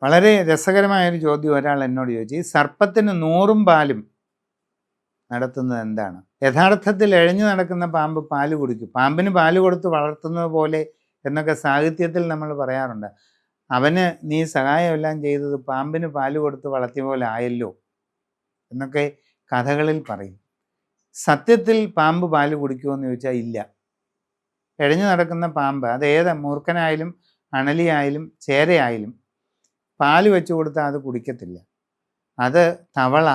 വളരെ രസകരമായൊരു ചോദ്യം ഒരാൾ എന്നോട് ചോദിച്ചു, ഈ സർപ്പത്തിന് 100 പാലും നടത്തുന്നത് എന്താണ്? യഥാർത്ഥത്തിൽ എഴഞ്ഞു നടക്കുന്ന പാമ്പ് പാല് കുടിക്കും. പാമ്പിന് പാല് കൊടുത്ത് വളർത്തുന്നത് പോലെ എന്നൊക്കെ സാഹിത്യത്തിൽ നമ്മൾ പറയാറുണ്ട്. അവന് നീ സഹായമെല്ലാം ചെയ്തത് പാമ്പിന് പാല് കൊടുത്ത് വളർത്തിയ പോലെ ആയല്ലോ എന്നൊക്കെ കഥകളിൽ പറയും. സത്യത്തിൽ പാമ്പ് പാല് കുടിക്കുമോ എന്ന് ചോദിച്ചാൽ ഇല്ല. എഴഞ്ഞു നടക്കുന്ന പാമ്പ്, അത് ഏത് മൂർഖനായാലും അണലിയായാലും ചേരയായാലും പാല് വെച്ച് കൊടുത്താൽ അത് കുടിക്കത്തില്ല. അത് തവള,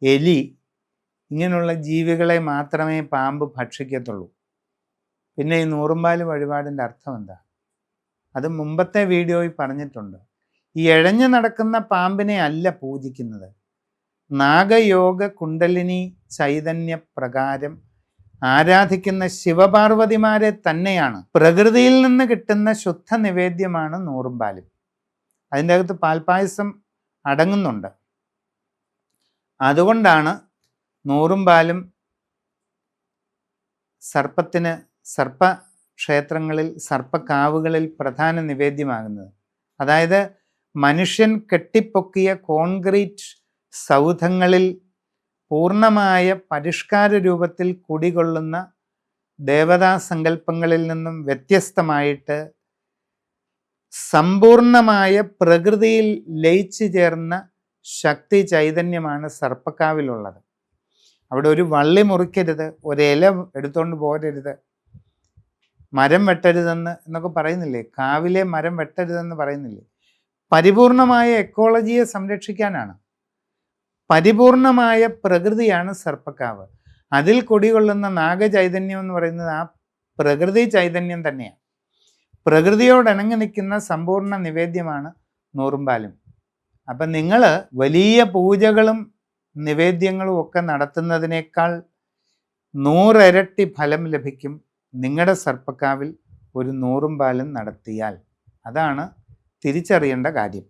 എലി ഇങ്ങനെയുള്ള ജീവികളെ മാത്രമേ പാമ്പ് ഭക്ഷിക്കത്തുള്ളൂ. പിന്നെ ഈ 100 പാല് വഴിപാടിൻ്റെ അർത്ഥം എന്താ? അത് മുമ്പത്തെ വീഡിയോയിൽ പറഞ്ഞിട്ടുണ്ട്. ഈ എഴഞ്ഞു നടക്കുന്ന പാമ്പിനെ അല്ല പൂജിക്കുന്നത്, നാഗയോഗ കുണ്ടലിനി ചൈതന്യ പ്രകാരം ആരാധിക്കുന്ന ശിവപാർവതിമാരെ തന്നെയാണ്. പ്രകൃതിയിൽ നിന്ന് കിട്ടുന്ന ശുദ്ധ നിവേദ്യമാണ് 100 പാലും. അതിൻ്റെ അകത്ത് പാൽപ്പായസം അടങ്ങുന്നുണ്ട്. അതുകൊണ്ടാണ് 100 പാലും സർപ്പത്തിന് സർപ്പക്ഷേത്രങ്ങളിൽ, സർപ്പക്കാവുകളിൽ പ്രധാന നിവേദ്യമാകുന്നത്. അതായത് മനുഷ്യൻ കെട്ടിപ്പൊക്കിയ കോൺക്രീറ്റ് സൗധങ്ങളിൽ പൂർണ്ണമായ പരിഷ്കാര രൂപത്തിൽ കുടികൊള്ളുന്ന ദേവതാ സങ്കല്പങ്ങളിൽ നിന്നും വ്യത്യസ്തമായിട്ട് സമ്പൂർണമായ പ്രകൃതിയിൽ ലയിച്ചു ചേർന്ന ശക്തി ചൈതന്യമാണ് സർപ്പക്കാവിലുള്ളത്. അവിടെ ഒരു വള്ളി മുറിക്കരുത്, ഒരു ഇല എടുത്തുകൊണ്ട് പോരരുത്, മരം എന്നൊക്കെ പറയുന്നില്ലേ? കാവിലെ മരം വെട്ടരുതെന്ന് പറയുന്നില്ലേ? പരിപൂർണമായ എക്കോളജിയെ സംരക്ഷിക്കാനാണ്. പരിപൂർണമായ പ്രകൃതിയാണ് സർപ്പക്കാവ്. അതിൽ കുടികൊള്ളുന്ന നാഗചൈതന്യം എന്ന് പറയുന്നത് ആ പ്രകൃതി ചൈതന്യം തന്നെയാണ്. പ്രകൃതിയോടിണങ്ങി നിൽക്കുന്ന സമ്പൂർണ്ണ നിവേദ്യമാണ് 100 പാലും. അപ്പം നിങ്ങൾ വലിയ പൂജകളും നിവേദ്യങ്ങളും ഒക്കെ നടത്തുന്നതിനേക്കാൾ 100 ഇരട്ടി ഫലം ലഭിക്കും നിങ്ങളുടെ സർപ്പക്കാവിൽ ഒരു 100 പാലും നടത്തിയാൽ. അതാണ് തിരിച്ചറിയേണ്ട കാര്യം.